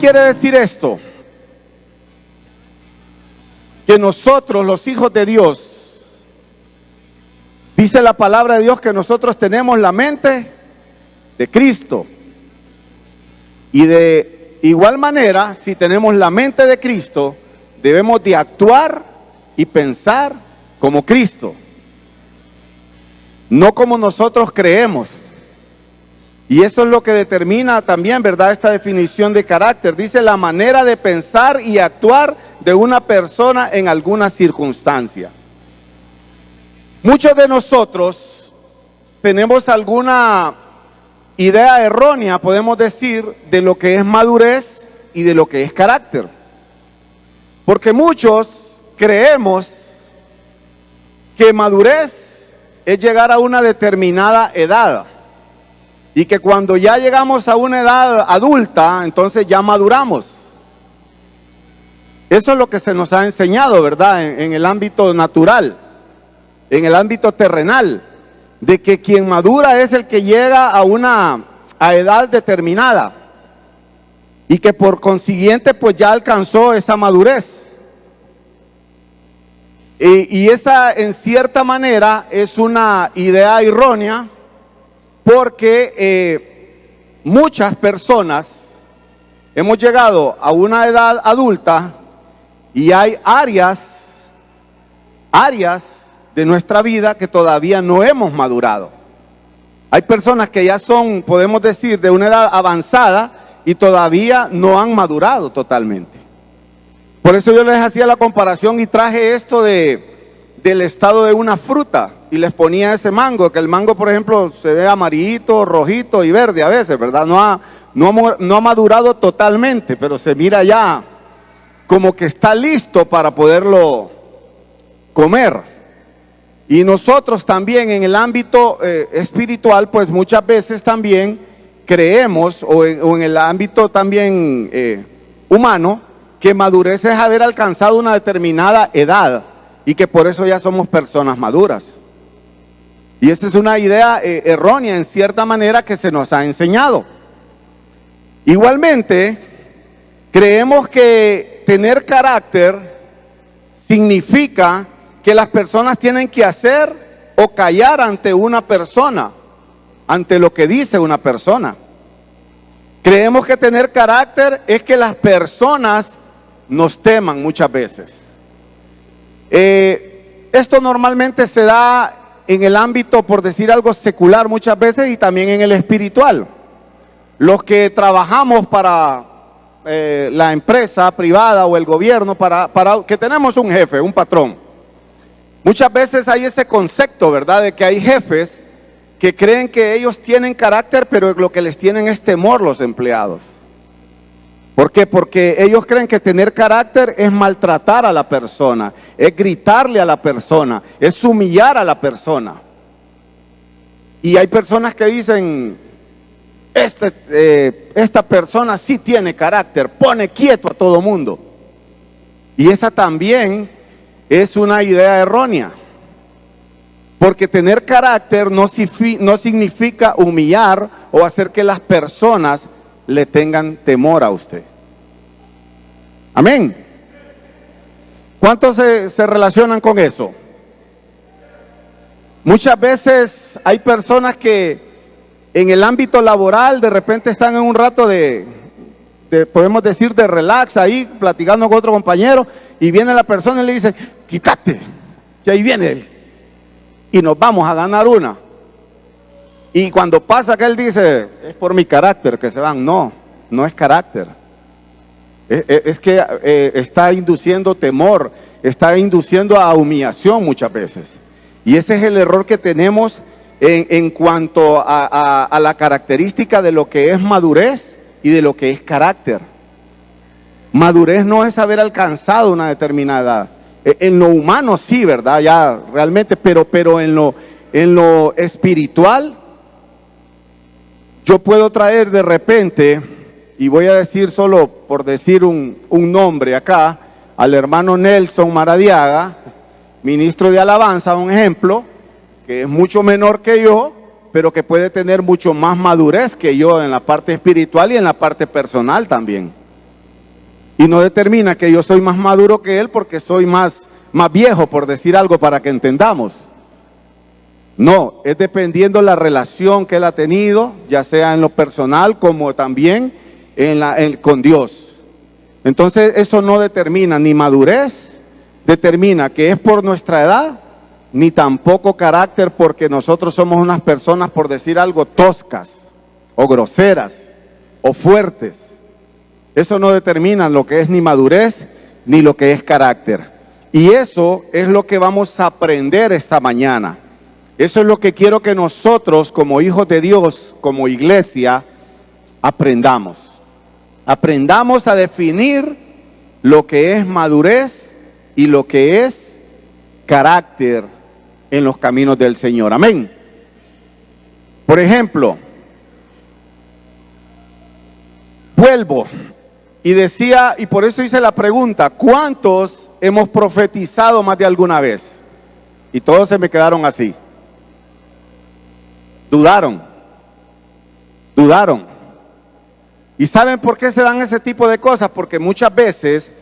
quiere decir esto? Que nosotros, los hijos de Dios, dice la palabra de Dios que nosotros tenemos la mente de Cristo. Y de igual manera, si tenemos la mente de Cristo, debemos de actuar y pensar como Cristo, no como nosotros creemos. Y eso es lo que determina también, ¿verdad?, esta definición de carácter. Dice la manera de pensar y actuar de una persona en alguna circunstancia. Muchos de nosotros tenemos alguna idea errónea, podemos decir, de lo que es madurez y de lo que es carácter. Porque muchos creemos que madurez es llegar a una determinada edad. Y que cuando ya llegamos a una edad adulta, entonces ya maduramos. Eso es lo que se nos ha enseñado, ¿verdad? En el ámbito natural, en el ámbito terrenal, de que quien madura es el que llega a edad determinada. Y que por consiguiente pues ya alcanzó esa madurez. Y esa en cierta manera es una idea errónea, porque muchas personas hemos llegado a una edad adulta y hay áreas de nuestra vida que todavía no hemos madurado. Hay personas que ya son, podemos decir, de una edad avanzada y todavía no han madurado totalmente. Por eso yo les hacía la comparación y traje esto del estado de una fruta. Y les ponía ese mango, que el mango, por ejemplo, se ve amarillito, rojito y verde a veces, ¿verdad? No ha madurado totalmente, pero se mira ya como que está listo para poderlo comer. Y nosotros también en el ámbito espiritual, pues muchas veces también creemos, o en el ámbito también humano, que madurez es haber alcanzado una determinada edad y que por eso ya somos personas maduras. Y esa es una idea errónea en cierta manera que se nos ha enseñado. Igualmente, creemos que tener carácter significa que las personas tienen que hacer o callar ante una persona, ante lo que dice una persona. Creemos que tener carácter es que las personas nos teman muchas veces. Esto normalmente se da en el ámbito, por decir algo, secular muchas veces y también en el espiritual. Los que trabajamos para la empresa privada o el gobierno, para que tenemos un jefe, un patrón. Muchas veces hay ese concepto, ¿verdad?, de que hay jefes que creen que ellos tienen carácter, pero lo que les tienen es temor los empleados. ¿Por qué? Porque ellos creen que tener carácter es maltratar a la persona, es gritarle a la persona, es humillar a la persona. Y hay personas que dicen, esta persona sí tiene carácter, pone quieto a todo mundo. Y esa también es una idea errónea. Porque tener carácter no significa humillar o hacer que las personas le tengan temor a usted. Amén. ¿Cuántos se relacionan con eso? Muchas veces hay personas que en el ámbito laboral de repente están en un rato podemos decir, de relax ahí, platicando con otro compañero, y viene la persona y le dice, quítate, que ahí viene él, y nos vamos a ganar una. Y cuando pasa que él dice, es por mi carácter que se van. No, no es carácter. Es que está induciendo temor, está induciendo a humillación muchas veces. Y ese es el error que tenemos en cuanto a la característica de lo que es madurez y de lo que es carácter. Madurez no es haber alcanzado una determinada edad. En lo humano sí, ¿verdad? Ya realmente, pero en lo espiritual, yo puedo traer de repente, y voy a decir solo por decir un nombre acá, al hermano Nelson Maradiaga, ministro de alabanza, un ejemplo, que es mucho menor que yo, pero que puede tener mucho más madurez que yo en la parte espiritual y en la parte personal también. Y no determina que yo soy más maduro que él porque soy más viejo, por decir algo para que entendamos. No, es dependiendo la relación que él ha tenido, ya sea en lo personal como también con Dios. Entonces eso no determina ni madurez, determina que es por nuestra edad, ni tampoco carácter porque nosotros somos unas personas, por decir algo, toscas o groseras o fuertes. Eso no determina lo que es ni madurez ni lo que es carácter. Y eso es lo que vamos a aprender esta mañana. Eso es lo que quiero que nosotros como hijos de Dios, como iglesia, aprendamos. Aprendamos a definir lo que es madurez y lo que es carácter en los caminos del Señor. Amén. Por ejemplo, vuelvo y decía, y por eso hice la pregunta, ¿cuántos hemos profetizado más de alguna vez? Y todos se me quedaron así. Dudaron. ¿Y saben por qué se dan ese tipo de cosas? Porque muchas veces,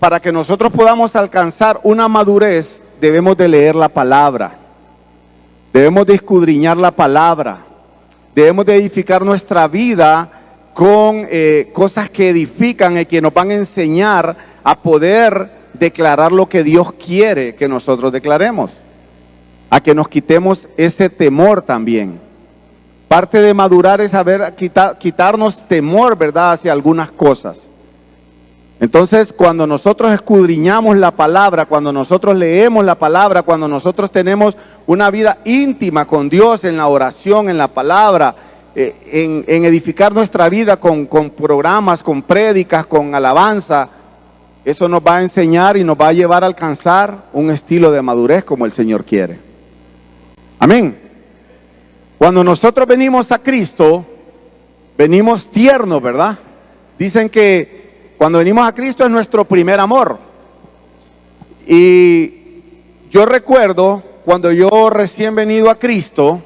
para que nosotros podamos alcanzar una madurez, debemos de leer la palabra, debemos de escudriñar la palabra, debemos de edificar nuestra vida con cosas que edifican y que nos van a enseñar a poder declarar lo que Dios quiere que nosotros declaremos, a que nos quitemos ese temor también. Parte de madurar es saber quitarnos temor, ¿verdad?, hacia algunas cosas. Entonces, cuando nosotros escudriñamos la palabra, cuando nosotros leemos la palabra, cuando nosotros tenemos una vida íntima con Dios en la oración, en la palabra, en edificar nuestra vida con programas, con prédicas, con alabanza, eso nos va a enseñar y nos va a llevar a alcanzar un estilo de madurez como el Señor quiere. Amén. Cuando nosotros venimos a Cristo, venimos tiernos, ¿verdad? Dicen que cuando venimos a Cristo es nuestro primer amor. Y yo recuerdo cuando yo recién venido a Cristo,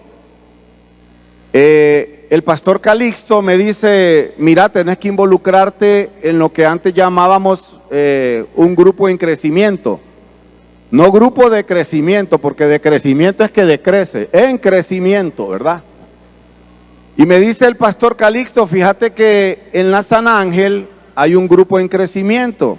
el pastor Calixto me dice, mira, tenés que involucrarte en lo que antes llamábamos un grupo en crecimiento. No grupo de crecimiento, porque de crecimiento es que decrece, en crecimiento, ¿verdad? Y me dice el pastor Calixto, fíjate que en la San Ángel hay un grupo en crecimiento.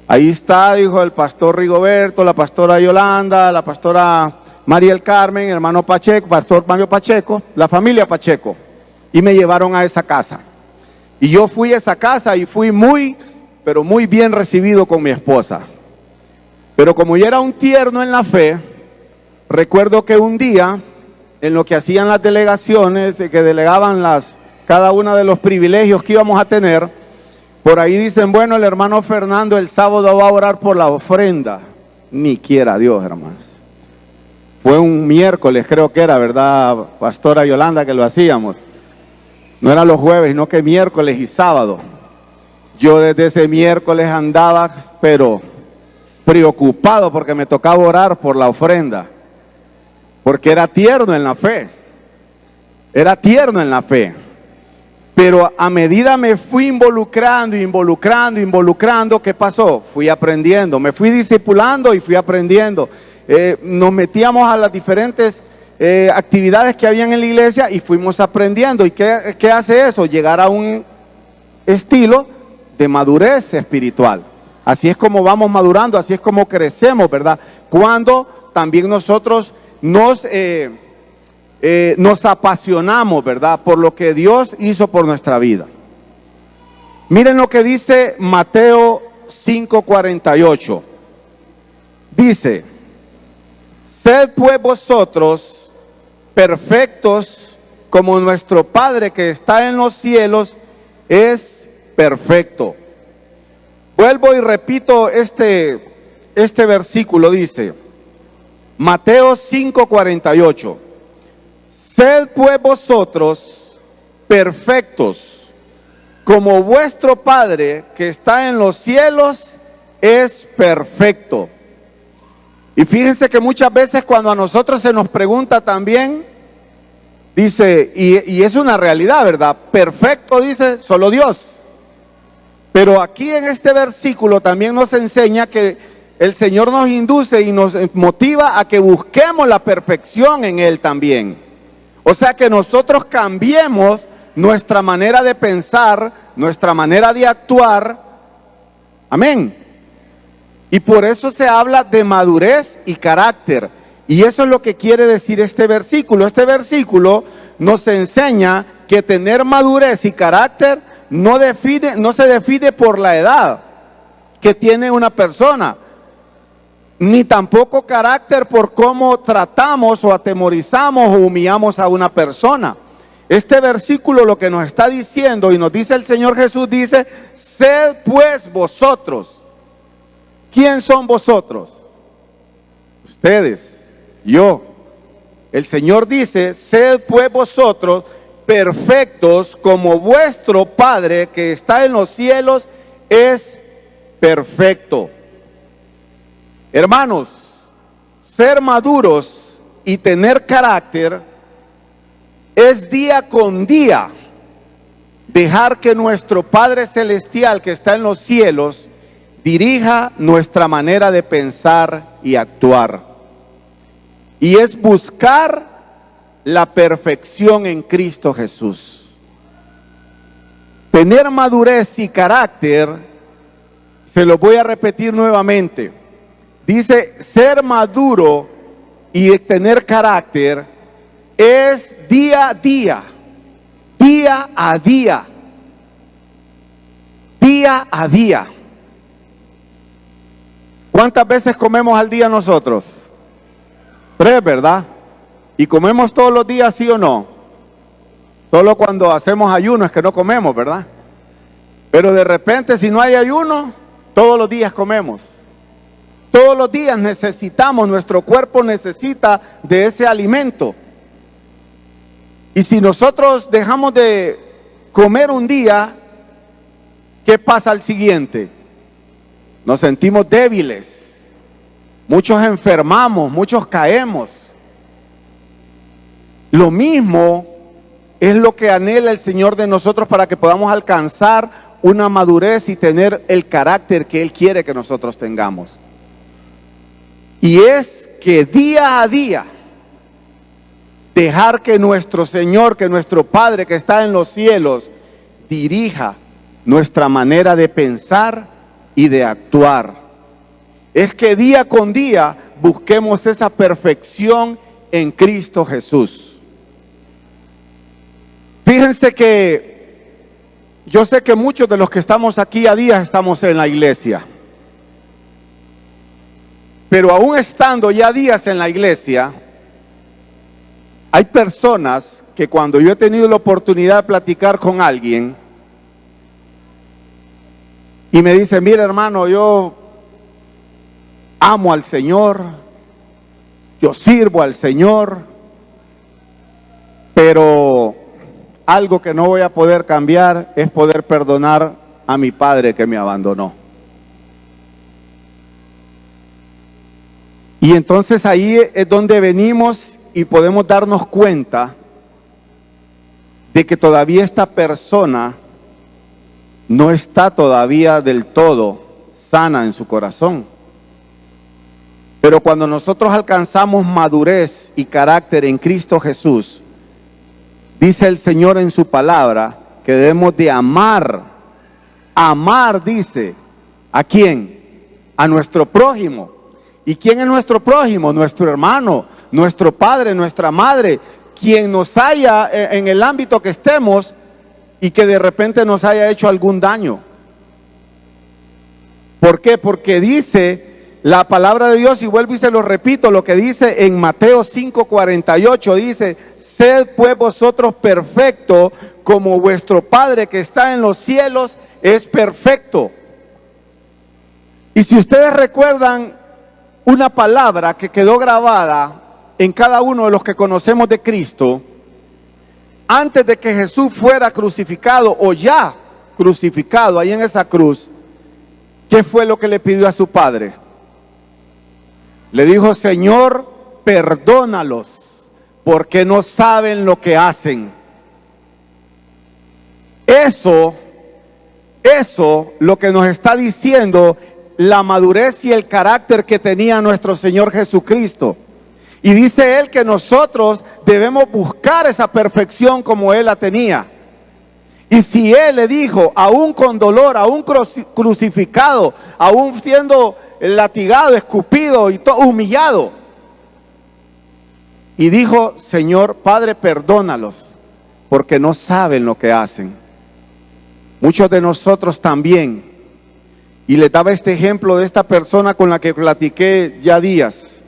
Ahí está, dijo el pastor Rigoberto, la pastora Yolanda, la pastora María el Carmen, hermano Pacheco, pastor Mario Pacheco, la familia Pacheco. Y me llevaron a esa casa. Y yo fui a esa casa y fui pero muy bien recibido con mi esposa. Pero como yo era un tierno en la fe, recuerdo que un día, en lo que hacían las delegaciones, que delegaban cada uno de los privilegios que íbamos a tener, por ahí dicen, bueno, el hermano Fernando el sábado va a orar por la ofrenda. Ni quiera Dios, hermanos. Fue un miércoles, creo que era, ¿verdad, pastora Yolanda, que lo hacíamos? No era los jueves, sino que miércoles y sábado. Yo desde ese miércoles andaba, pero preocupado porque me tocaba orar por la ofrenda. Porque era tierno en la fe. Era tierno en la fe. Pero a medida me fui involucrando, ¿qué pasó? Fui aprendiendo, me fui discipulando y fui aprendiendo. Nos metíamos a las diferentes actividades que habían en la iglesia y fuimos aprendiendo. ¿Y qué hace eso? Llegar a un estilo de madurez espiritual. Así es como vamos madurando, así es como crecemos, ¿verdad? Cuando también nosotros nos apasionamos, ¿verdad?, por lo que Dios hizo por nuestra vida. Miren lo que dice Mateo 5:48. Dice, sed pues vosotros perfectos como nuestro Padre que está en los cielos es perfecto. Vuelvo y repito este versículo, dice, Mateo 5:48. Sed pues vosotros perfectos, como vuestro Padre que está en los cielos es perfecto. Y fíjense que muchas veces cuando a nosotros se nos pregunta también, dice, y es una realidad, ¿verdad? Perfecto, dice, solo Dios. Pero aquí en este versículo también nos enseña que el Señor nos induce y nos motiva a que busquemos la perfección en Él también. O sea, que nosotros cambiemos nuestra manera de pensar, nuestra manera de actuar. Amén. Y por eso se habla de madurez y carácter. Y eso es lo que quiere decir este versículo. Este versículo nos enseña que tener madurez y carácter no se define por la edad que tiene una persona, ni tampoco carácter por cómo tratamos o atemorizamos o humillamos a una persona. Este versículo lo que nos está diciendo, y nos dice el Señor Jesús, dice: sed pues vosotros. ¿Quién son vosotros? Ustedes, yo. El Señor dice: sed pues vosotros perfectos como vuestro Padre que está en los cielos es perfecto. Hermanos, ser maduros y tener carácter es día con día dejar que nuestro Padre Celestial que está en los cielos dirija nuestra manera de pensar y actuar. Y es buscar la perfección en Cristo Jesús. Tener madurez y carácter, se lo voy a repetir nuevamente. Dice, ser maduro y tener carácter es día a día, día a día, día a día. ¿Cuántas veces comemos al día nosotros? 3, ¿verdad? ¿Y comemos todos los días, sí o no? Solo cuando hacemos ayuno es que no comemos, ¿verdad? Pero de repente, si no hay ayuno, todos los días comemos. Todos los días necesitamos, nuestro cuerpo necesita de ese alimento. Y si nosotros dejamos de comer un día, ¿qué pasa al siguiente? Nos sentimos débiles, muchos enfermamos, muchos caemos. Lo mismo es lo que anhela el Señor de nosotros para que podamos alcanzar una madurez y tener el carácter que Él quiere que nosotros tengamos. Y es que día a día dejar que nuestro Señor, que nuestro Padre que está en los cielos, dirija nuestra manera de pensar y de actuar. Es que día con día busquemos esa perfección en Cristo Jesús. Fíjense que yo sé que muchos de los que estamos aquí a día estamos en la iglesia. Pero aún estando ya días en la iglesia, hay personas que cuando yo he tenido la oportunidad de platicar con alguien y me dice, mira hermano, yo amo al Señor, yo sirvo al Señor, pero algo que no voy a poder cambiar es poder perdonar a mi padre que me abandonó. Y entonces ahí es donde venimos y podemos darnos cuenta de que todavía esta persona no está todavía del todo sana en su corazón. Pero cuando nosotros alcanzamos madurez y carácter en Cristo Jesús, dice el Señor en su palabra que debemos de amar. Amar, dice, ¿a quién? A nuestro prójimo. ¿Y quién es nuestro prójimo? Nuestro hermano, nuestro padre, nuestra madre, quien nos haya en el ámbito que estemos y que de repente nos haya hecho algún daño. ¿Por qué? Porque dice la palabra de Dios, y vuelvo y se lo repito, lo que dice en Mateo 5:48, dice, sed pues vosotros perfectos como vuestro Padre que está en los cielos es perfecto. Y si ustedes recuerdan una palabra que quedó grabada en cada uno de los que conocemos de Cristo, antes de que Jesús fuera crucificado o ya crucificado ahí en esa cruz, ¿qué fue lo que le pidió a su Padre? Le dijo, Señor, perdónalos, porque no saben lo que hacen. Eso Eso lo que nos está diciendo la madurez y el carácter que tenía nuestro Señor Jesucristo. Y dice Él que nosotros debemos buscar esa perfección como Él la tenía. Y si Él le dijo, aún con dolor, aún crucificado, aún siendo latigado, escupido y humillado, y dijo, Señor, Padre, perdónalos, porque no saben lo que hacen. Muchos de nosotros también. Y le daba este ejemplo de esta persona con la que platiqué ya días.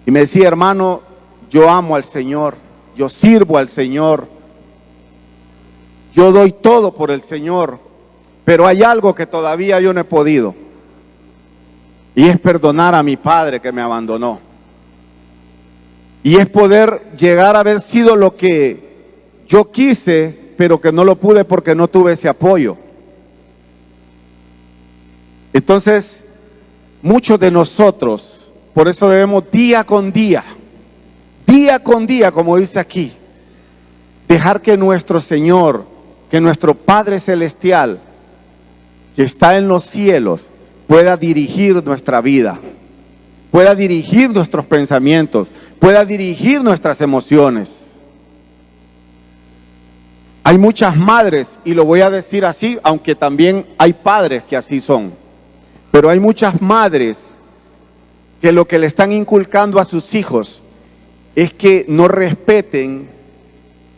Y me decía, hermano, yo amo al Señor, yo sirvo al Señor, yo doy todo por el Señor, pero hay algo que todavía yo no he podido. Y es perdonar a mi padre que me abandonó. Y es poder llegar a haber sido lo que yo quise, pero que no lo pude porque no tuve ese apoyo. Entonces, muchos de nosotros, por eso debemos día con día, como dice aquí, dejar que nuestro Señor, que nuestro Padre Celestial, que está en los cielos, pueda dirigir nuestra vida, pueda dirigir nuestros pensamientos, pueda dirigir nuestras emociones. Hay muchas madres, y lo voy a decir así, aunque también hay padres que así son, pero hay muchas madres que lo que le están inculcando a sus hijos es que no respeten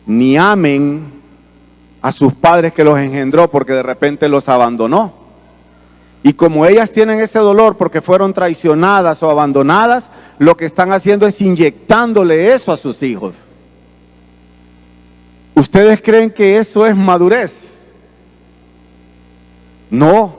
ni amen a sus padres que los engendró porque de repente los abandonó. Y como ellas tienen ese dolor porque fueron traicionadas o abandonadas, lo que están haciendo es inyectándole eso a sus hijos. ¿Ustedes creen que eso es madurez? No,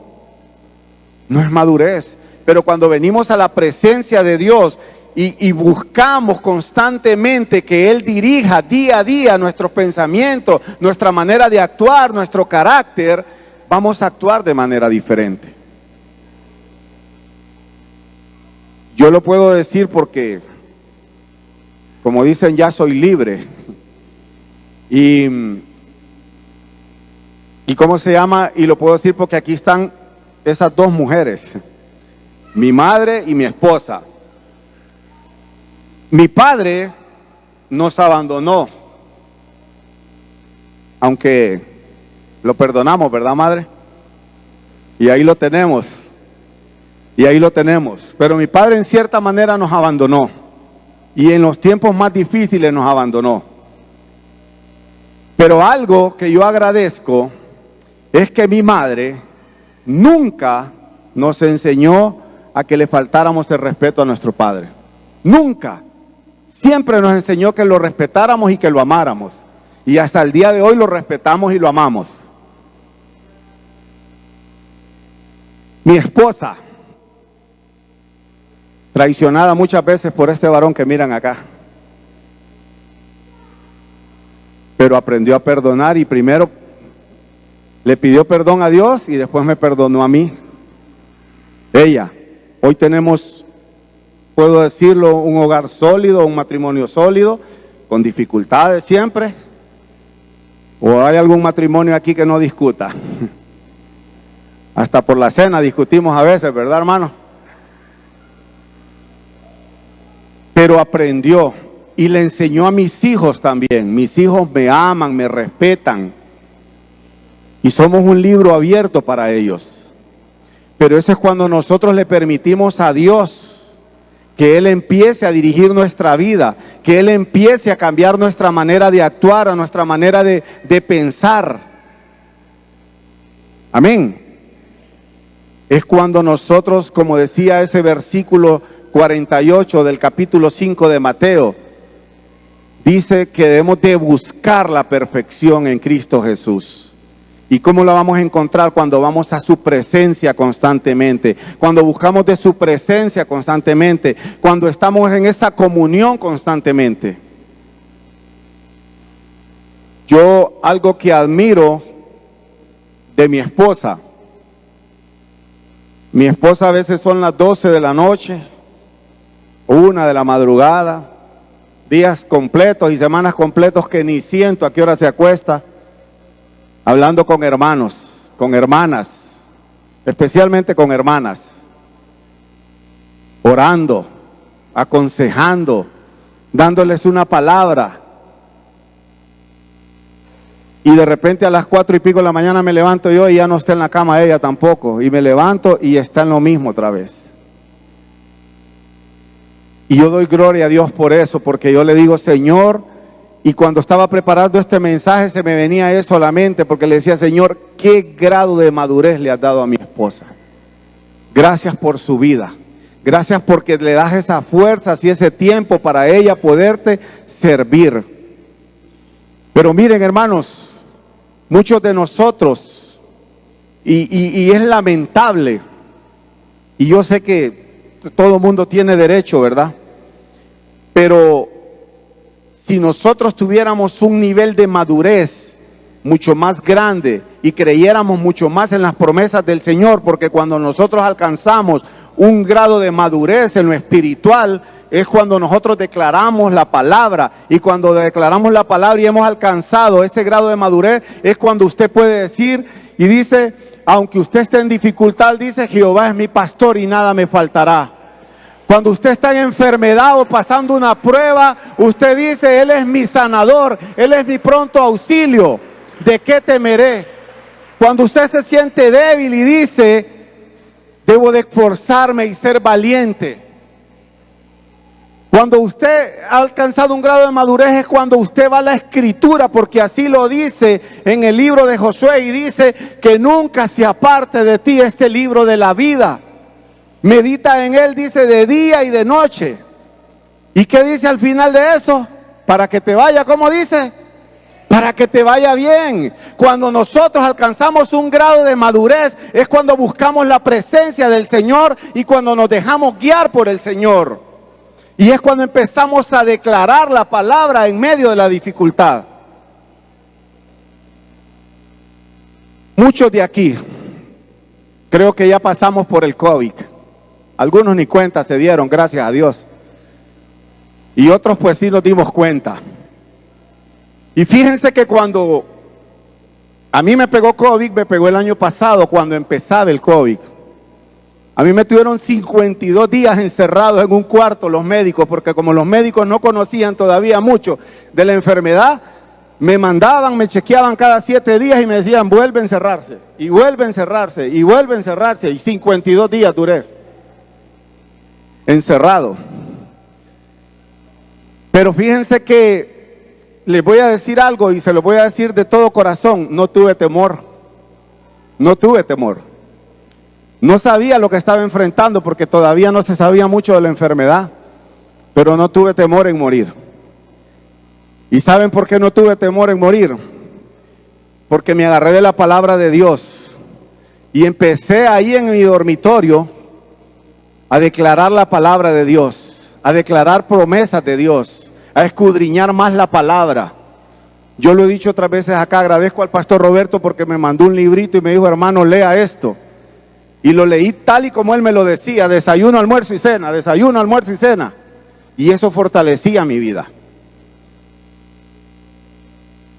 no es madurez. Pero cuando venimos a la presencia de Dios y buscamos constantemente que Él dirija día a día nuestros pensamientos, nuestra manera de actuar, nuestro carácter, vamos a actuar de manera diferente. Yo lo puedo decir porque, como dicen, ya soy libre. Y ¿cómo se llama? Y lo puedo decir porque aquí están esas dos mujeres, mi madre y mi esposa. Mi padre nos abandonó, aunque lo perdonamos, ¿verdad, madre? Y ahí lo tenemos, pero mi padre en cierta manera nos abandonó, y en los tiempos más difíciles nos abandonó. Pero algo que yo agradezco es que mi madre nunca nos enseñó a que le faltáramos el respeto a nuestro padre. Nunca. Siempre nos enseñó que lo respetáramos y que lo amáramos. Y hasta el día de hoy lo respetamos y lo amamos. Mi esposa, traicionada muchas veces por este varón que miran acá, pero aprendió a perdonar y primero le pidió perdón a Dios y después me perdonó a mí. Ella, hoy tenemos, puedo decirlo, un hogar sólido, un matrimonio sólido, con dificultades siempre. ¿O hay algún matrimonio aquí que no discuta? Hasta por la cena discutimos a veces, ¿verdad, hermano? Pero aprendió y le enseñó a mis hijos también. Mis hijos me aman, me respetan. Y somos un libro abierto para ellos. Pero eso es cuando nosotros le permitimos a Dios que Él empiece a dirigir nuestra vida, que Él empiece a cambiar nuestra manera de actuar, a nuestra manera de pensar. Amén. Es cuando nosotros, como decía ese versículo 48 del capítulo 5 de Mateo, dice que debemos de buscar la perfección en Cristo Jesús. ¿Y cómo la vamos a encontrar? Cuando vamos a su presencia constantemente, cuando buscamos de su presencia constantemente, cuando estamos en esa comunión constantemente. Yo algo que admiro de mi esposa a veces son las 12 de la noche, 1 de la madrugada, días completos y semanas completos que ni siento a qué hora se acuesta, hablando con hermanos. con hermanas, especialmente con hermanas, orando, aconsejando, dándoles una palabra. Y de repente a las 4 y pico de la mañana me levanto yo y ya no está en la cama ella tampoco. Y me levanto y está en lo mismo otra vez. Y yo doy gloria a Dios por eso, porque yo le digo, Señor, y cuando estaba preparando este mensaje se me venía eso a la mente, porque le decía, Señor, ¿qué grado de madurez le has dado a mi esposa? Gracias por su vida. Gracias porque le das esa fuerza y ese tiempo para ella poderte servir. Pero miren, hermanos, muchos de nosotros, y es lamentable, y yo sé que todo mundo tiene derecho, ¿verdad? Pero si nosotros tuviéramos un nivel de madurez mucho más grande y creyéramos mucho más en las promesas del Señor, porque cuando nosotros alcanzamos un grado de madurez en lo espiritual, es cuando nosotros declaramos la palabra, y cuando declaramos la palabra y hemos alcanzado ese grado de madurez, es cuando usted puede decir y dice, aunque usted esté en dificultad, dice, Jehová es mi pastor y nada me faltará. Cuando usted está en enfermedad o pasando una prueba, usted dice, Él es mi sanador, Él es mi pronto auxilio, ¿de qué temeré? Cuando usted se siente débil y dice, debo de esforzarme y ser valiente. Cuando usted ha alcanzado un grado de madurez es cuando usted va a la Escritura, porque así lo dice en el libro de Josué, y dice que nunca se aparte de ti este libro de la vida. Medita en él, dice, de día y de noche. ¿Y qué dice al final de eso? Para que te vaya, ¿cómo dice? Para que te vaya bien. Cuando nosotros alcanzamos un grado de madurez es cuando buscamos la presencia del Señor y cuando nos dejamos guiar por el Señor. Y es cuando empezamos a declarar la palabra en medio de la dificultad. Muchos de aquí, creo que ya pasamos por el COVID. Algunos ni cuenta se dieron, gracias a Dios. Y otros pues sí nos dimos cuenta. Y fíjense que cuando a mí me pegó COVID, me pegó el año pasado cuando empezaba el COVID. A mí me tuvieron 52 días encerrados en un cuarto los médicos, porque como los médicos no conocían todavía mucho de la enfermedad, me mandaban, me chequeaban cada 7 días y me decían, vuelve a encerrarse, y vuelve a encerrarse, y vuelve a encerrarse, y 52 días duré encerrado. Pero fíjense que les voy a decir algo y se lo voy a decir de todo corazón, no tuve temor, no tuve temor. No sabía lo que estaba enfrentando porque todavía no se sabía mucho de la enfermedad, pero no tuve temor en morir. ¿Y saben por qué no tuve temor en morir? Porque me agarré de la palabra de Dios y empecé ahí en mi dormitorio a declarar la palabra de Dios, a declarar promesas de Dios, a escudriñar más la palabra. Yo lo he dicho otras veces acá, agradezco al pastor Roberto porque me mandó un librito y me dijo, hermano, lea esto. Y lo leí tal y como él me lo decía, desayuno, almuerzo y cena, desayuno, almuerzo y cena. Y eso fortalecía mi vida.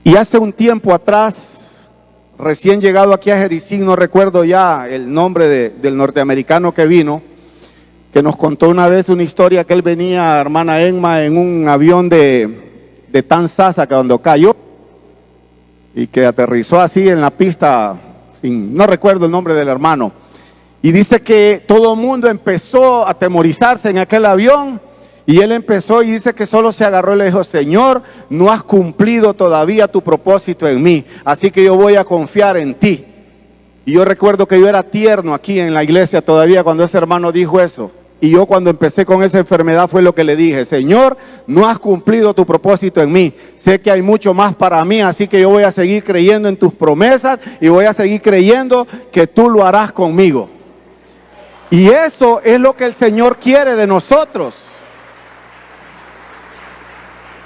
Y hace un tiempo atrás, recién llegado aquí a Jericín, no recuerdo ya el nombre del norteamericano que vino, que nos contó una vez una historia que él venía, hermana Emma, en un avión de Tanzasa, que cuando cayó y que aterrizó así en la pista, no recuerdo el nombre del hermano. Y dice que todo el mundo empezó a atemorizarse en aquel avión y él empezó y dice que solo se agarró y le dijo, Señor, no has cumplido todavía tu propósito en mí, así que yo voy a confiar en ti. Y yo recuerdo que yo era tierno aquí en la iglesia todavía cuando ese hermano dijo eso. Y yo cuando empecé con esa enfermedad fue lo que le dije, Señor, no has cumplido tu propósito en mí. Sé que hay mucho más para mí, así que yo voy a seguir creyendo en tus promesas y voy a seguir creyendo que tú lo harás conmigo. Y eso es lo que el Señor quiere de nosotros.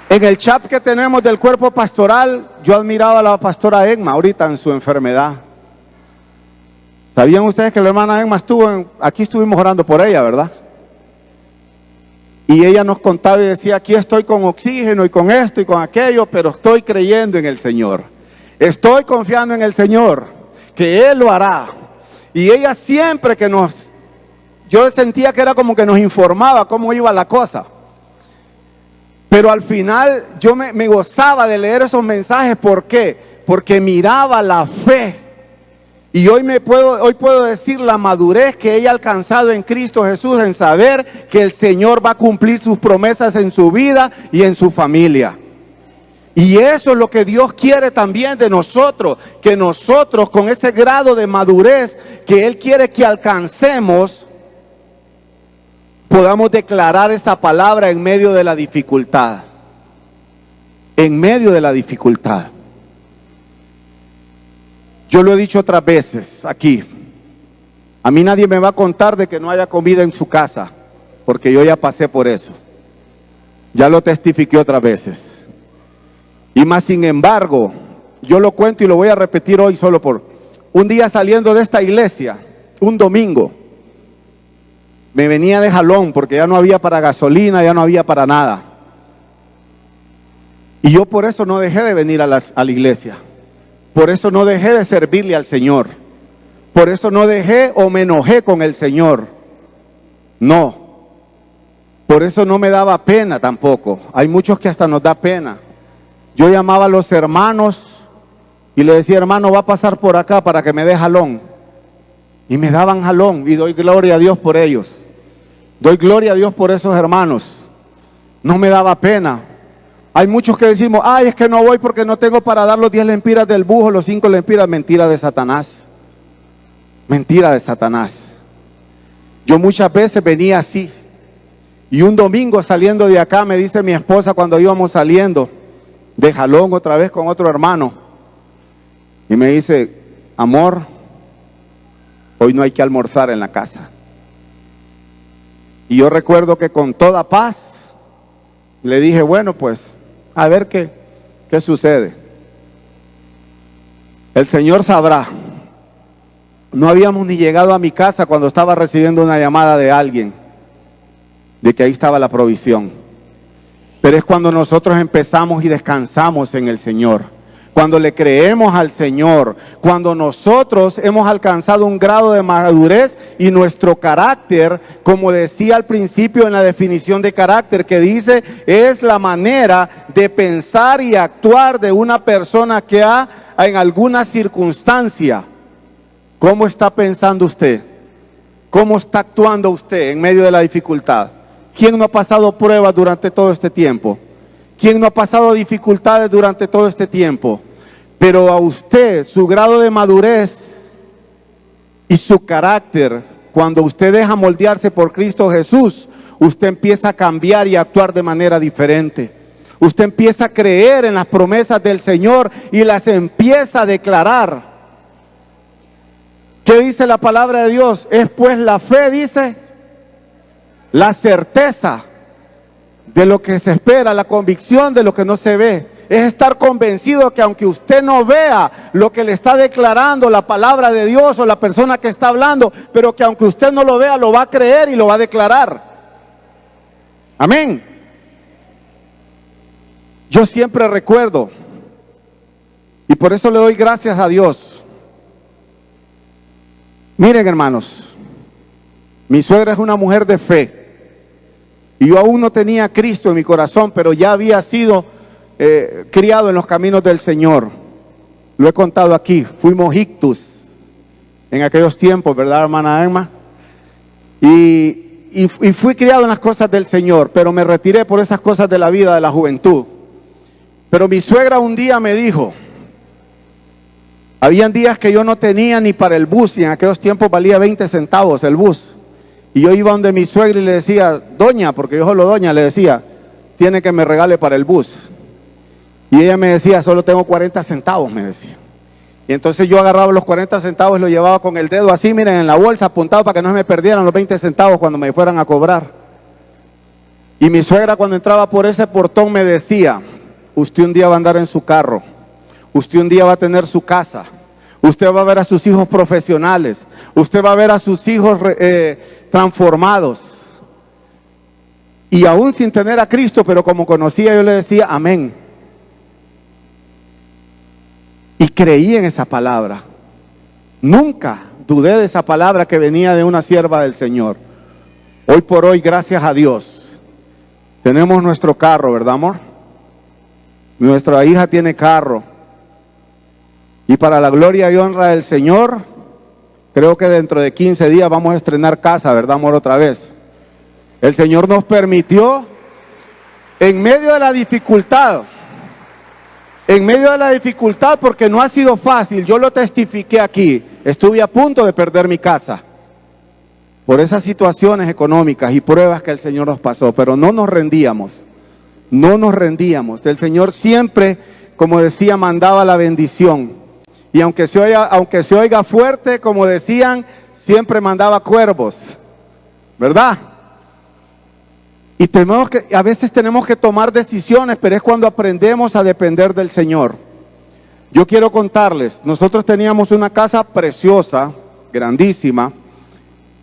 En el chat que tenemos del cuerpo pastoral, yo admiraba a la pastora Emma ahorita en su enfermedad. ¿Sabían ustedes que la hermana Emma aquí estuvimos orando por ella, verdad? Y ella nos contaba y decía, aquí estoy con oxígeno y con esto y con aquello, pero estoy creyendo en el Señor. Estoy confiando en el Señor. que Él lo hará. Y ella siempre que yo sentía que era como que nos informaba cómo iba la cosa. Pero al final yo me gozaba de leer esos mensajes. ¿Por qué? Porque miraba la fe. Y hoy puedo decir la madurez que ella ha alcanzado en Cristo Jesús, en saber que el Señor va a cumplir sus promesas en su vida y en su familia. Y eso es lo que Dios quiere también de nosotros, que nosotros con ese grado de madurez que Él quiere que alcancemos, podamos declarar esa palabra en medio de la dificultad. En medio de la dificultad. Yo lo he dicho otras veces aquí. A mí nadie me va a contar de que no haya comida en su casa, porque yo ya pasé por eso. Ya lo testifiqué otras veces. Y más sin embargo, yo lo cuento y lo voy a repetir hoy solo por un día saliendo de esta iglesia, un domingo. Me venía de jalón porque ya no había para gasolina, ya no había para nada. Y yo por eso no dejé de venir a la iglesia. Por eso no dejé de servirle al Señor. Por eso no dejé o me enojé con el Señor. No. Por eso no me daba pena tampoco. Hay muchos que hasta nos da pena. Yo llamaba a los hermanos y le decía, hermano, va a pasar por acá para que me dé jalón. Y me daban jalón y doy gloria a Dios por ellos. Doy gloria a Dios por esos hermanos. No me daba pena. Hay muchos que decimos, ay, es que no voy porque no tengo para dar los 10 lempiras del bujo, los 5 lempiras. Mentira de Satanás. Mentira de Satanás. Yo muchas veces venía así. Y un domingo saliendo de acá, me dice mi esposa cuando íbamos saliendo, de jalón otra vez con otro hermano. Y me dice, amor, hoy no hay que almorzar en la casa. Y yo recuerdo que con toda paz le dije, bueno, pues, a ver qué sucede. El Señor sabrá. No habíamos ni llegado a mi casa cuando estaba recibiendo una llamada de alguien, de que ahí estaba la provisión. Pero es cuando nosotros empezamos y descansamos en el Señor. Cuando le creemos al Señor, cuando nosotros hemos alcanzado un grado de madurez y nuestro carácter, como decía al principio en la definición de carácter, que dice, es la manera de pensar y actuar de una persona que ha en alguna circunstancia. ¿Cómo está pensando usted? ¿Cómo está actuando usted en medio de la dificultad? ¿Quién no ha pasado pruebas durante todo este tiempo? ¿Quién no ha pasado dificultades durante todo este tiempo? Pero a usted, su grado de madurez y su carácter, cuando usted deja moldearse por Cristo Jesús, usted empieza a cambiar y a actuar de manera diferente. Usted empieza a creer en las promesas del Señor y las empieza a declarar. ¿Qué dice la palabra de Dios? Es pues la fe, dice, la certeza de lo que se espera, la convicción de lo que no se ve. Es estar convencido que aunque usted no vea lo que le está declarando la palabra de Dios o la persona que está hablando, pero que aunque usted no lo vea, lo va a creer y lo va a declarar. Amén. Yo siempre recuerdo, y por eso le doy gracias a Dios. Miren, hermanos, mi suegra es una mujer de fe. Y yo aún no tenía a Cristo en mi corazón, pero ya había sido criado en los caminos del Señor. Lo he contado aquí. Fuimos ictus en aquellos tiempos, ¿verdad, hermana Emma? Y fui criado en las cosas del Señor, pero me retiré por esas cosas de la vida, de la juventud. Pero mi suegra un día me dijo, habían días que yo no tenía ni para el bus, y en aquellos tiempos valía 20 centavos el bus. Y yo iba donde mi suegra y le decía, doña, porque yo solo doña, le decía, tiene que me regale para el bus. Y ella me decía, solo tengo 40 centavos, me decía. Y entonces yo agarraba los 40 centavos y los llevaba con el dedo así, miren, en la bolsa, apuntado para que no se me perdieran los 20 centavos cuando me fueran a cobrar. Y mi suegra cuando entraba por ese portón me decía, usted un día va a andar en su carro, usted un día va a tener su casa, usted va a ver a sus hijos profesionales, usted va a ver a sus hijos transformados. Y aún sin tener a Cristo, pero como conocía, yo le decía amén. Y creí en esa palabra. Nunca dudé de esa palabra que venía de una sierva del Señor. Hoy por hoy, gracias a Dios, tenemos nuestro carro, ¿verdad, amor? Nuestra hija tiene carro. Y para la gloria y honra del Señor, creo que dentro de 15 días vamos a estrenar casa, ¿verdad, amor? Otra vez. El Señor nos permitió, en medio de la dificultad, porque no ha sido fácil, yo lo testifiqué aquí, estuve a punto de perder mi casa por esas situaciones económicas y pruebas que el Señor nos pasó, pero no nos rendíamos, no nos rendíamos. El Señor siempre, como decía, mandaba la bendición, y aunque se oiga fuerte, como decían, siempre mandaba cuervos, ¿verdad? Y a veces tenemos que tomar decisiones, pero es cuando aprendemos a depender del Señor. Yo quiero contarles, nosotros teníamos una casa preciosa, grandísima,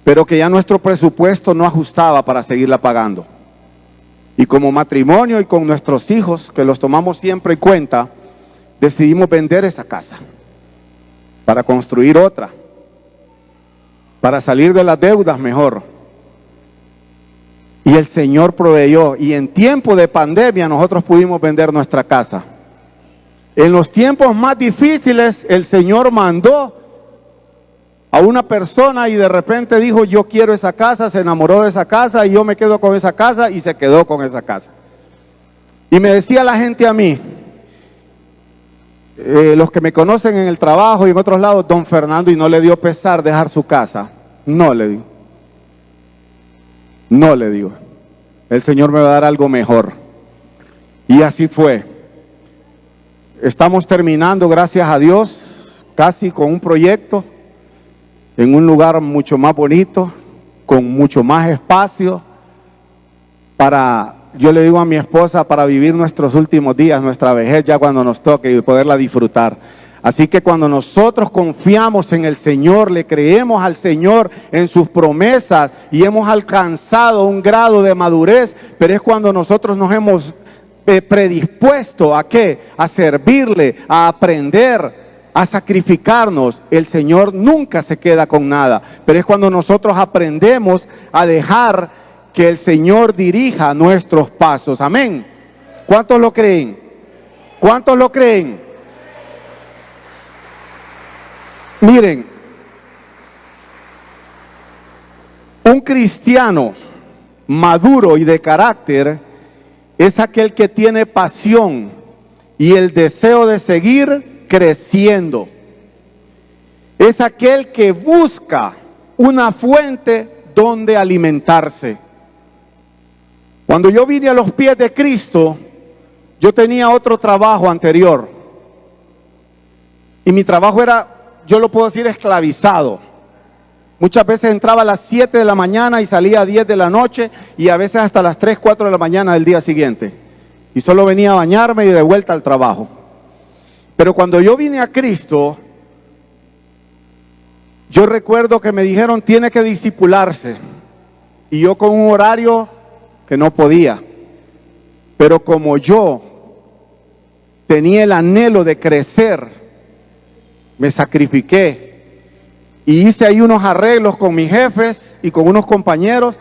pero que ya nuestro presupuesto no ajustaba para seguirla pagando. Y como matrimonio y con nuestros hijos, que los tomamos siempre en cuenta, decidimos vender esa casa para construir otra, para salir de las deudas mejor. Y el Señor proveyó, y en tiempo de pandemia nosotros pudimos vender nuestra casa. En los tiempos más difíciles el Señor mandó a una persona y de repente dijo, yo quiero esa casa, se enamoró de esa casa y yo me quedo con esa casa, y se quedó con esa casa. Y me decía la gente a mí, los que me conocen en el trabajo y en otros lados, don Fernando, y no le dio pesar dejar su casa. No le digo. No le digo, el Señor me va a dar algo mejor. Y así fue. Estamos terminando, gracias a Dios, casi con un proyecto, en un lugar mucho más bonito, con mucho más espacio, yo le digo a mi esposa, para vivir nuestros últimos días, nuestra vejez ya cuando nos toque y poderla disfrutar. Así que cuando nosotros confiamos en el Señor, le creemos al Señor en sus promesas y hemos alcanzado un grado de madurez, pero es cuando nosotros nos hemos predispuesto ¿a qué? A servirle, a aprender, a sacrificarnos. El Señor nunca se queda con nada, pero es cuando nosotros aprendemos a dejar que el Señor dirija nuestros pasos. Amén. ¿Cuántos lo creen? ¿Cuántos lo creen? Miren, un cristiano maduro y de carácter es aquel que tiene pasión y el deseo de seguir creciendo. Es aquel que busca una fuente donde alimentarse. Cuando yo vine a los pies de Cristo, yo tenía otro trabajo anterior. Y mi trabajo era, yo lo puedo decir, esclavizado. Muchas veces entraba a las 7 de la mañana y salía a 10 de la noche y a veces hasta las 3, 4 de la mañana del día siguiente. Y solo venía a bañarme y de vuelta al trabajo. Pero cuando yo vine a Cristo, yo recuerdo que me dijeron, tiene que discipularse. Y yo con un horario que no podía. Pero como yo tenía el anhelo de crecer, me sacrifiqué y hice ahí unos arreglos con mis jefes y con unos compañeros,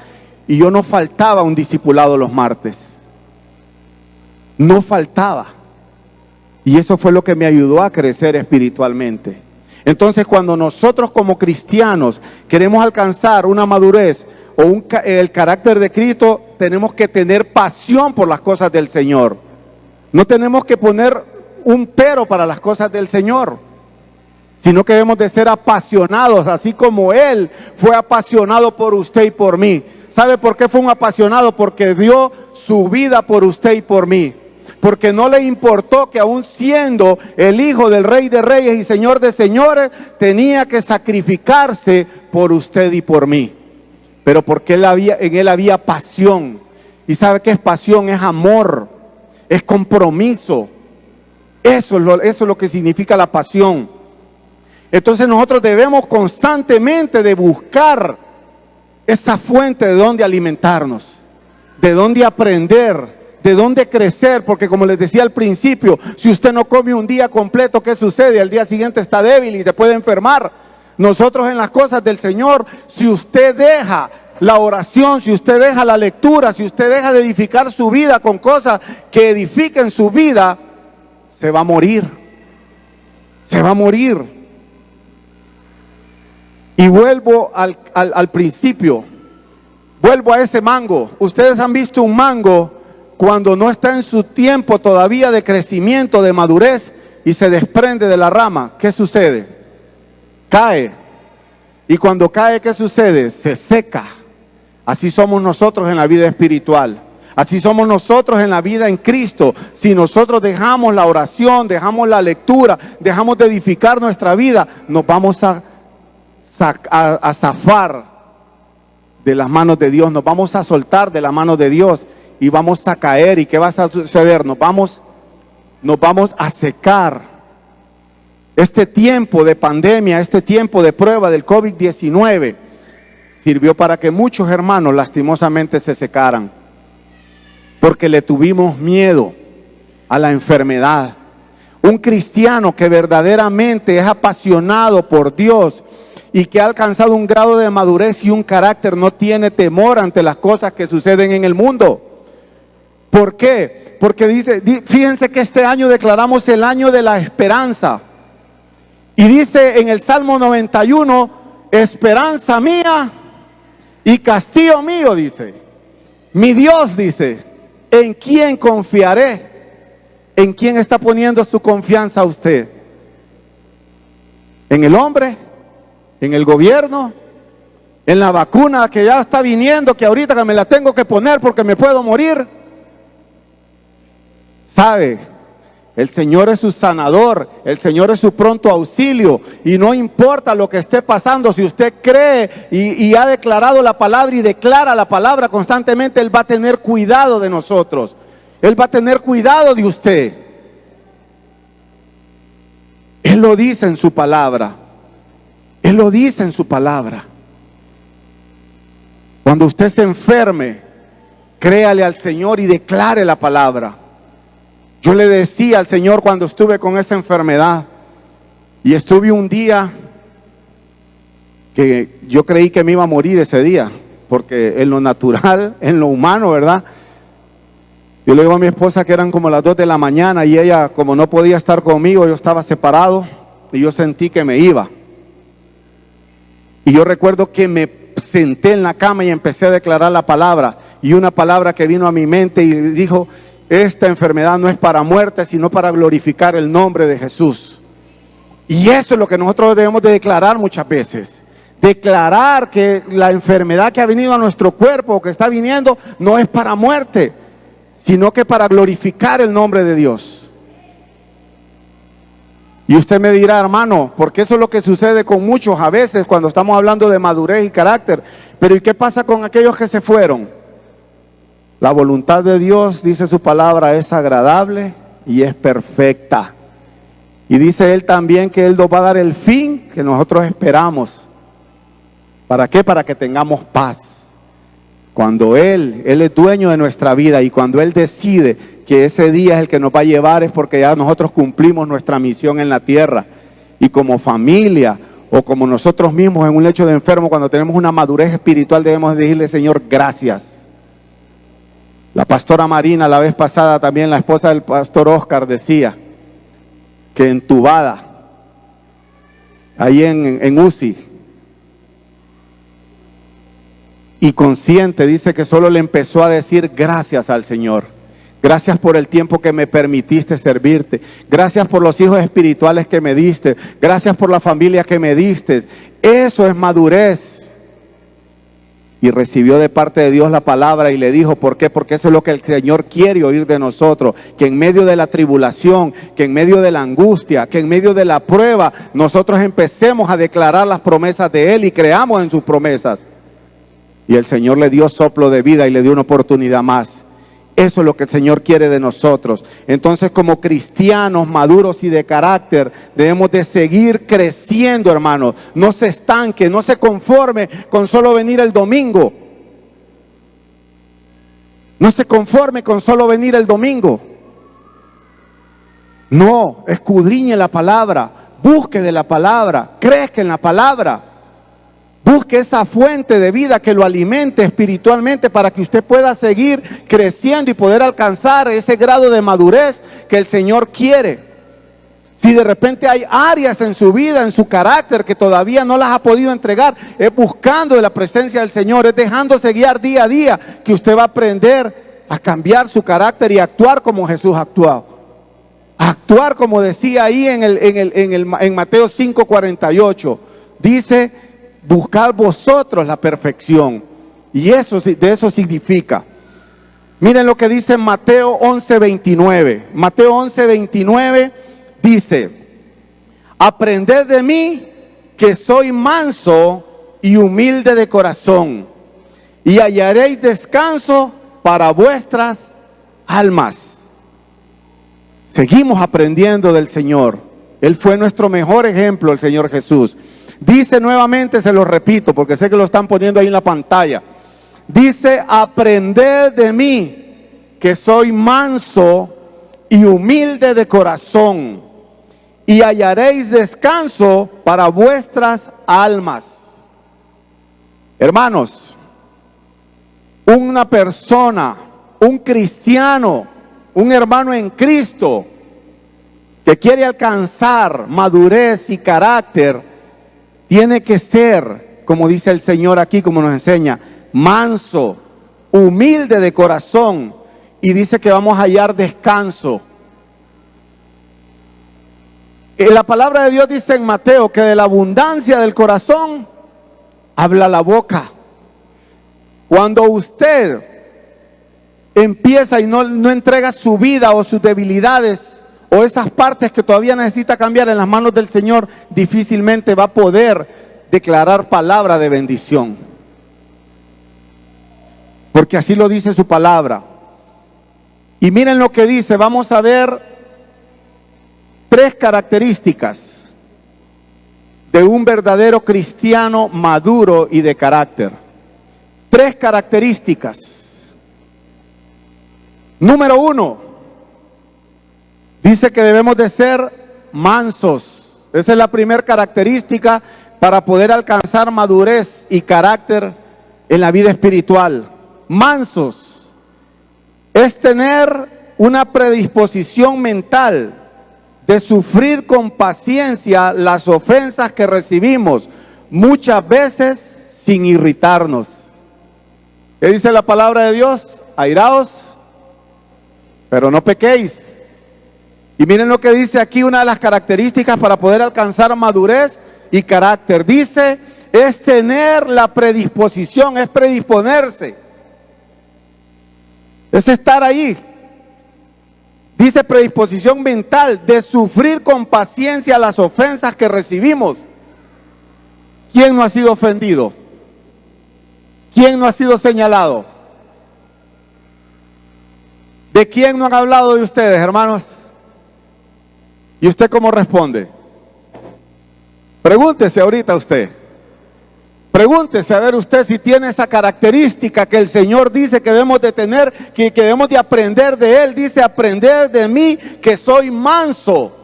y yo no faltaba un discipulado los martes. No faltaba. Y eso fue lo que me ayudó a crecer espiritualmente. Entonces, cuando nosotros como cristianos queremos alcanzar una madurez o el carácter de Cristo, tenemos que tener pasión por las cosas del Señor. No tenemos que poner un pero para las cosas del Señor, sino que debemos de ser apasionados, así como Él fue apasionado por usted y por mí. ¿Sabe por qué fue un apasionado? Porque dio su vida por usted y por mí. Porque no le importó que aún siendo el hijo del Rey de Reyes y Señor de Señores, tenía que sacrificarse por usted y por mí. Pero porque en Él había pasión. ¿Y sabe qué es pasión? Es amor, es compromiso. Eso es lo que significa la pasión. Entonces nosotros debemos constantemente de buscar esa fuente de donde alimentarnos, de donde aprender, de donde crecer, porque como les decía al principio, si usted no come un día completo, ¿qué sucede? Al día siguiente está débil y se puede enfermar. nosotros en las cosas del Señor, si usted deja la oración, si usted deja la lectura, si usted deja de edificar su vida con cosas que edifiquen su vida, se va a morir. Se va a morir. Y vuelvo al principio. Vuelvo a ese mango. Ustedes han visto un mango cuando no está en su tiempo todavía de crecimiento, de madurez, y se desprende de la rama. ¿Qué sucede? Cae. Y cuando cae, ¿qué sucede? Se seca. Así somos nosotros en la vida espiritual. Así somos nosotros en la vida en Cristo. Si nosotros dejamos la oración, dejamos la lectura, dejamos de edificar nuestra vida, nos vamos a zafar de las manos de Dios, nos vamos a soltar de la mano de Dios y vamos a caer. ¿Y qué va a suceder? Nos vamos a secar. Este tiempo de pandemia, este tiempo de prueba del COVID-19 sirvió para que muchos hermanos lastimosamente se secaran, porque le tuvimos miedo a la enfermedad. Un cristiano que verdaderamente es apasionado por Dios y que ha alcanzado un grado de madurez y un carácter, no tiene temor ante las cosas que suceden en el mundo. ¿Por qué? Porque fíjense que este año declaramos el año de la esperanza. Y dice en el Salmo 91, esperanza mía y castillo mío, dice. Mi Dios, dice, ¿en quién confiaré? ¿En quién está poniendo su confianza usted? ¿En el hombre? ¿En el gobierno? ¿En la vacuna que ya está viniendo, que ahorita que me la tengo que poner porque me puedo morir? ¿Sabe? El Señor es su sanador, el Señor es su pronto auxilio, y no importa lo que esté pasando, si usted cree y ha declarado la palabra y declara la palabra constantemente, Él va a tener cuidado de nosotros, Él va a tener cuidado de usted. Él lo dice en su palabra, Él lo dice en su palabra. Cuando usted se enferme, créale al Señor y declare la palabra. Yo le decía al Señor cuando estuve con esa enfermedad, y estuve un día que yo creí que me iba a morir ese día, porque en lo natural, en lo humano, ¿verdad? Yo le digo a mi esposa que eran como las 2 de la mañana y ella, como no podía estar conmigo, yo estaba separado y yo sentí que me iba. Y yo recuerdo que me senté en la cama y empecé a declarar la palabra, y una palabra que vino a mi mente y dijo: esta enfermedad no es para muerte, sino para glorificar el nombre de Jesús. Y eso es lo que nosotros debemos de declarar muchas veces. Declarar que la enfermedad que ha venido a nuestro cuerpo, que está viniendo, no es para muerte, sino que para glorificar el nombre de Dios. Y usted me dirá, hermano, porque eso es lo que sucede con muchos a veces cuando estamos hablando de madurez y carácter. Pero ¿y qué pasa con aquellos que se fueron? La voluntad de Dios, dice su palabra, es agradable y es perfecta. Y dice Él también que Él nos va a dar el fin que nosotros esperamos. ¿Para qué? Para que tengamos paz. Cuando Él es dueño de nuestra vida, y cuando Él decide que ese día es el que nos va a llevar, es porque ya nosotros cumplimos nuestra misión en la tierra. Y como familia o como nosotros mismos en un lecho de enfermo, cuando tenemos una madurez espiritual, debemos decirle: Señor, gracias. La pastora Marina la vez pasada, también la esposa del pastor Oscar, decía que entubada, ahí en UCI, y consciente, dice que solo le empezó a decir gracias al Señor. Gracias por el tiempo que me permitiste servirte. Gracias por los hijos espirituales que me diste. Gracias por la familia que me diste. Eso es madurez. Y recibió de parte de Dios la palabra y le dijo: ¿por qué? Porque eso es lo que el Señor quiere oír de nosotros, que en medio de la tribulación, que en medio de la angustia, que en medio de la prueba, nosotros empecemos a declarar las promesas de Él y creamos en sus promesas. Y el Señor le dio soplo de vida y le dio una oportunidad más. Eso es lo que el Señor quiere de nosotros. Entonces, como cristianos maduros y de carácter, debemos de seguir creciendo, hermanos. No se estanque, no se conforme con solo venir el domingo. No se conforme con solo venir el domingo. No, escudriñe la palabra, busque de la palabra, crezca en la palabra. Busque esa fuente de vida que lo alimente espiritualmente para que usted pueda seguir creciendo y poder alcanzar ese grado de madurez que el Señor quiere. Si de repente hay áreas en su vida, en su carácter que todavía no las ha podido entregar, es buscando de la presencia del Señor, es dejándose guiar día a día que usted va a aprender a cambiar su carácter y actuar como Jesús actuó. Actuar como decía ahí en Mateo 5:48. Dice: buscad vosotros la perfección. Y eso, de eso significa. Miren lo que dice Mateo 11:29. Mateo 11:29 dice: aprended de mí, que soy manso y humilde de corazón, y hallaréis descanso para vuestras almas. Seguimos aprendiendo del Señor. Él fue nuestro mejor ejemplo, el Señor Jesús. Dice nuevamente, se lo repito, porque sé que lo están poniendo ahí en la pantalla. Dice: aprended de mí, que soy manso y humilde de corazón, y hallaréis descanso para vuestras almas. Hermanos, una persona, un cristiano, un hermano en Cristo, que quiere alcanzar madurez y carácter, tiene que ser, como dice el Señor aquí, como nos enseña, manso, humilde de corazón, y dice que vamos a hallar descanso. La palabra de Dios dice en Mateo que de la abundancia del corazón habla la boca. Cuando usted empieza y no entrega su vida o sus debilidades o esas partes que todavía necesita cambiar en las manos del Señor, difícilmente va a poder declarar palabra de bendición. Porque así lo dice su palabra. Y miren lo que dice, vamos a ver 3 características de un verdadero cristiano maduro y de carácter. 3 características. Número 1. Dice que debemos de ser mansos. Esa es la primera característica para poder alcanzar madurez y carácter en la vida espiritual. Mansos es tener una predisposición mental de sufrir con paciencia las ofensas que recibimos, muchas veces sin irritarnos. ¿Qué dice la palabra de Dios? Airaos, pero no pequéis. Y miren lo que dice aquí, una de las características para poder alcanzar madurez y carácter. Dice, es tener la predisposición, es predisponerse. Es estar ahí. Dice predisposición mental de sufrir con paciencia las ofensas que recibimos. ¿Quién no ha sido ofendido? ¿Quién no ha sido señalado? ¿De quién no han hablado de ustedes, hermanos? ¿Y usted cómo responde? Pregúntese ahorita usted. Pregúntese a ver usted si tiene esa característica que el Señor dice que debemos de tener, que debemos de aprender de Él. Dice, aprender de mí, que soy manso.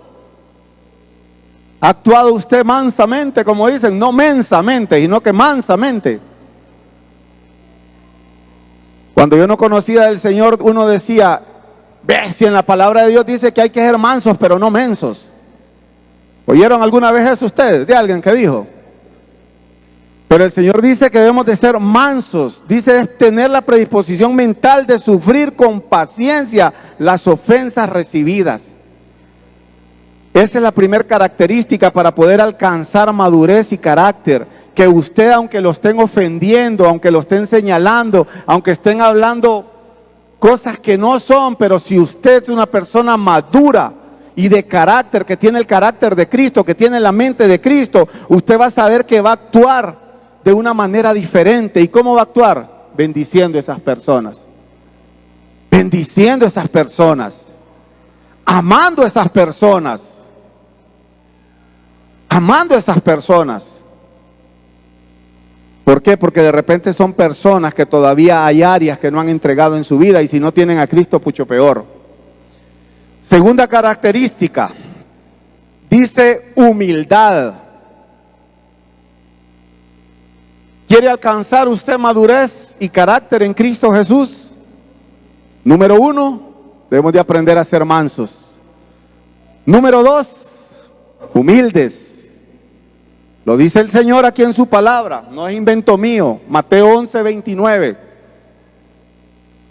¿Ha actuado usted mansamente, como dicen? No mensamente, sino que mansamente. Cuando yo no conocía del Señor, uno decía, ve, si en la palabra de Dios dice que hay que ser mansos, pero no mensos. ¿Oyeron alguna vez eso ustedes, de alguien que dijo? Pero el Señor dice que debemos de ser mansos. Dice, es tener la predisposición mental de sufrir con paciencia las ofensas recibidas. Esa es la primera característica para poder alcanzar madurez y carácter. Que usted, aunque lo estén ofendiendo, aunque lo estén señalando, aunque estén hablando cosas que no son, pero si usted es una persona madura y de carácter, que tiene el carácter de Cristo, que tiene la mente de Cristo, usted va a saber que va a actuar de una manera diferente. ¿Y cómo va a actuar? Bendiciendo a esas personas. Bendiciendo a esas personas. Amando a esas personas. Amando a esas personas. ¿Por qué? Porque de repente son personas que todavía hay áreas que no han entregado en su vida, y si no tienen a Cristo, mucho peor. Segunda característica, dice humildad. ¿Quiere alcanzar usted madurez y carácter en Cristo Jesús? Número 1, debemos de aprender a ser mansos. Número 2, humildes. Lo dice el Señor aquí en su palabra, no es invento mío. Mateo 11:29.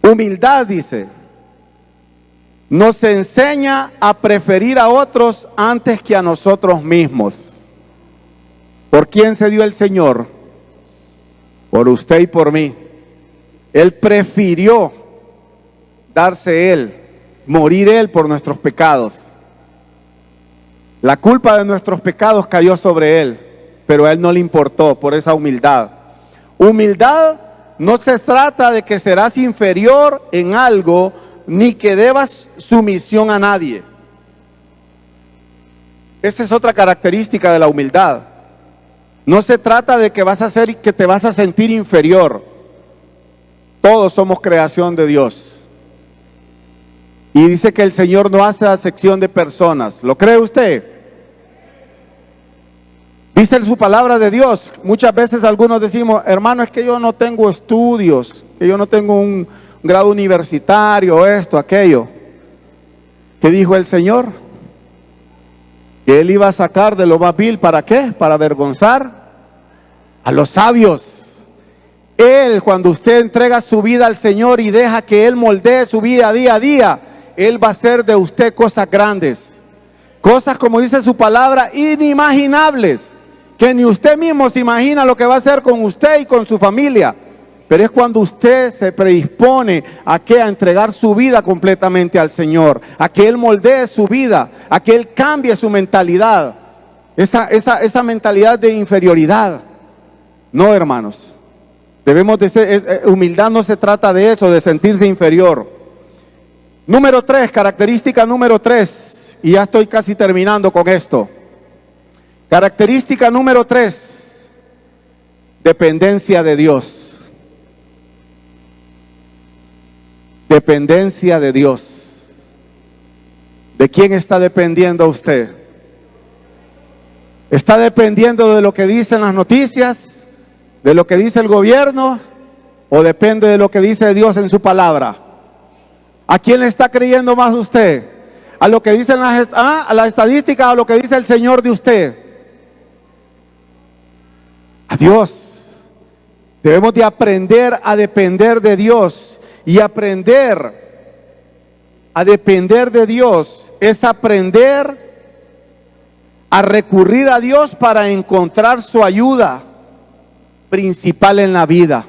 Humildad, dice, nos enseña a preferir a otros antes que a nosotros mismos. ¿Por quién se dio el Señor? Por usted y por mí. Él prefirió darse Él, morir Él por nuestros pecados. La culpa de nuestros pecados cayó sobre Él, pero a Él no le importó por esa humildad. Humildad no se trata de que serás inferior en algo, ni que debas sumisión a nadie. Esa es otra característica de la humildad. No se trata de que que te vas a sentir inferior. Todos somos creación de Dios. Y dice que el Señor no hace acepción de personas. ¿Lo cree usted? Dice en su palabra de Dios. Muchas veces algunos decimos, hermano, es que yo no tengo estudios, que yo no tengo un grado universitario, esto, aquello. ¿Qué dijo el Señor? Que Él iba a sacar de lo más vil, ¿para qué? Para avergonzar a los sabios. Él, cuando usted entrega su vida al Señor y deja que Él moldee su vida día a día, Él va a hacer de usted cosas grandes. Cosas, como dice su palabra, inimaginables, que ni usted mismo se imagina lo que va a hacer con usted y con su familia. Pero es cuando usted se predispone a entregar su vida completamente al Señor, a que Él moldee su vida, a que Él cambie su mentalidad, esa mentalidad de inferioridad. No, hermanos, debemos de ser, humildad no se trata de eso, de sentirse inferior. Número 3, característica número 3, y ya estoy casi terminando con esto. Característica número 3, dependencia de Dios. Dependencia de Dios. ¿De quién está dependiendo usted? ¿Está dependiendo de lo que dicen las noticias? ¿De lo que dice el gobierno? ¿O depende de lo que dice Dios en su palabra? ¿A quién le está creyendo más usted? ¿A lo que dicen a la estadística o a lo que dice el Señor de usted? A Dios. Debemos de aprender a depender de Dios. Y aprender a depender de Dios es aprender a recurrir a Dios para encontrar su ayuda principal en la vida.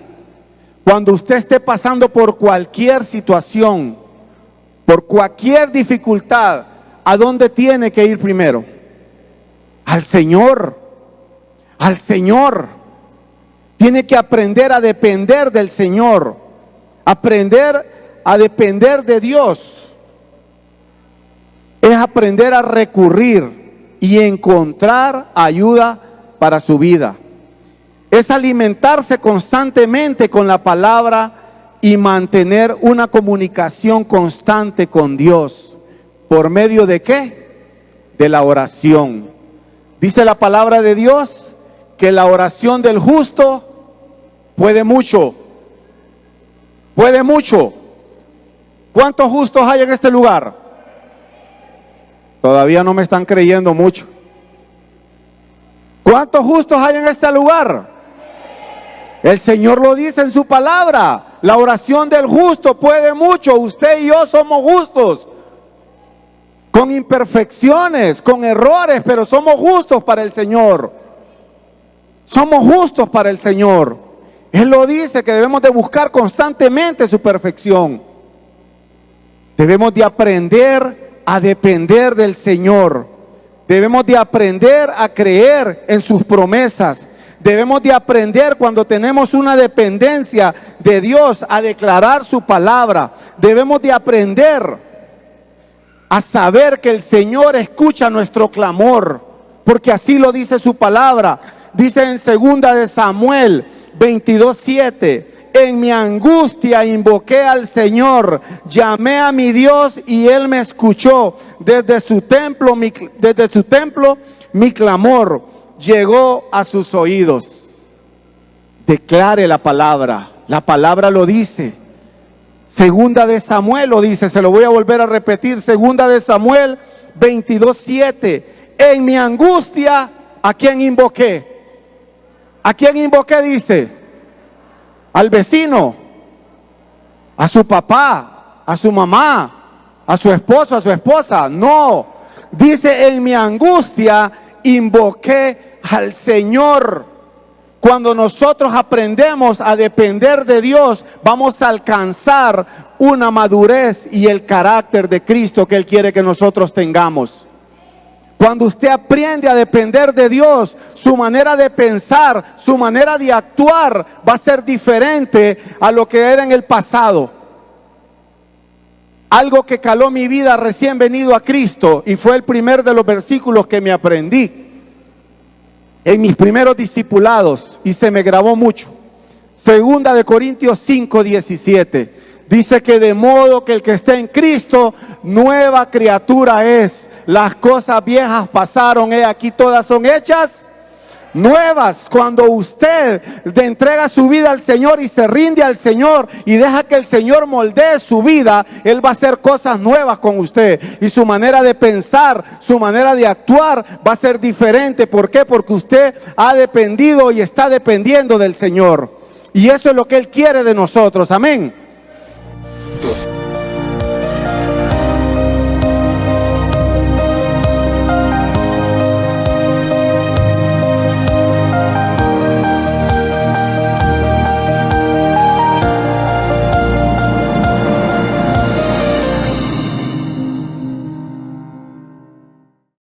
Cuando usted esté pasando por cualquier situación, por cualquier dificultad, ¿a dónde tiene que ir primero? Al Señor. Al Señor. Tiene que aprender a depender del Señor. Aprender a depender de Dios es aprender a recurrir y encontrar ayuda para su vida. Es alimentarse constantemente con la palabra y mantener una comunicación constante con Dios. ¿Por medio de qué? De la oración. Dice la palabra de Dios que la oración del justo puede mucho. Puede mucho. ¿Cuántos justos hay en este lugar? Todavía no me están creyendo mucho. ¿Cuántos justos hay en este lugar? El Señor lo dice en su palabra. La oración del justo puede mucho. Usted y yo somos justos. Con imperfecciones, con errores, pero somos justos para el Señor. Somos justos para el Señor. Él lo dice, que debemos de buscar constantemente su perfección. Debemos de aprender a depender del Señor. Debemos de aprender a creer en sus promesas. Debemos de aprender, cuando tenemos una dependencia de Dios, a declarar su palabra. Debemos de aprender a saber que el Señor escucha nuestro clamor, porque así lo dice su palabra. Dice en 2 de Samuel 22:7, en mi angustia invoqué al Señor, llamé a mi Dios y Él me escuchó. Desde su templo mi clamor llegó a sus oídos. Declare la palabra lo dice. Segunda de Samuel lo dice, se lo voy a volver a repetir. Segunda de Samuel 22:7. En mi angustia, ¿a quién invoqué? ¿A quién invoqué? Dice, al vecino, a su papá, a su mamá, a su esposo, a su esposa. No, dice, en mi angustia invoqué al Señor. Cuando nosotros aprendemos a depender de Dios, vamos a alcanzar una madurez y el carácter de Cristo que Él quiere que nosotros tengamos. Cuando usted aprende a depender de Dios, su manera de pensar, su manera de actuar va a ser diferente a lo que era en el pasado. Algo que caló mi vida recién venido a Cristo, y fue el primer de los versículos que me aprendí en mis primeros discipulados y se me grabó mucho. Segunda de Corintios 5:17. Dice que de modo que el que está en Cristo, nueva criatura es. Las cosas viejas pasaron, aquí todas son hechas nuevas. Cuando usted le entrega su vida al Señor y se rinde al Señor y deja que el Señor moldee su vida, Él va a hacer cosas nuevas con usted. Y su manera de pensar, su manera de actuar va a ser diferente. ¿Por qué? Porque usted ha dependido y está dependiendo del Señor. Y eso es lo que Él quiere de nosotros. Amén.